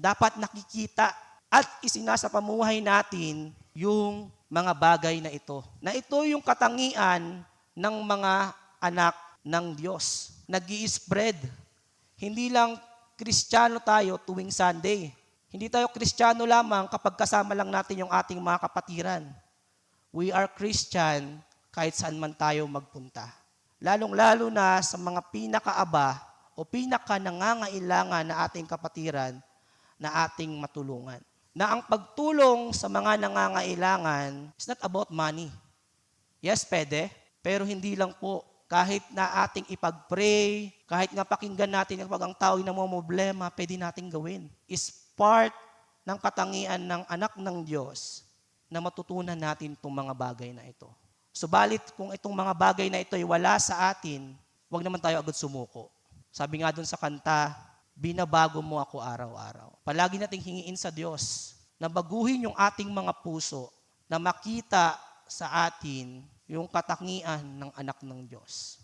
Dapat nakikita at isinasapamuhay natin yung mga bagay na ito. Na ito yung katangian ng mga anak ng Diyos. Nag-i-spread. Hindi lang Kristiyano tayo tuwing Sunday. Hindi tayo Kristiyano lamang kapag kasama lang natin yung ating mga kapatiran. We are Christian kahit saan man tayo magpunta. Lalong-lalo na sa mga pinakaaba o pinaka-nangangailangan na ating kapatiran na ating matulungan. Na ang pagtulong sa mga nangangailangan is not about money. Yes, pwede. Pero hindi lang po. Kahit na ating ipag-pray, kahit nga pakinggan natin kapag ang tao ay namomroblema, pwede nating gawin. Is part ng katangian ng anak ng Diyos na matutunan natin itong mga bagay na ito. Subalit kung itong mga bagay na ito ay wala sa atin, huwag naman tayo agad sumuko. Sabi nga dun sa kanta, binabago mo ako araw-araw. Palagi nating hingiin sa Diyos na baguhin yung ating mga puso na makita sa atin yung katangian ng anak ng Diyos.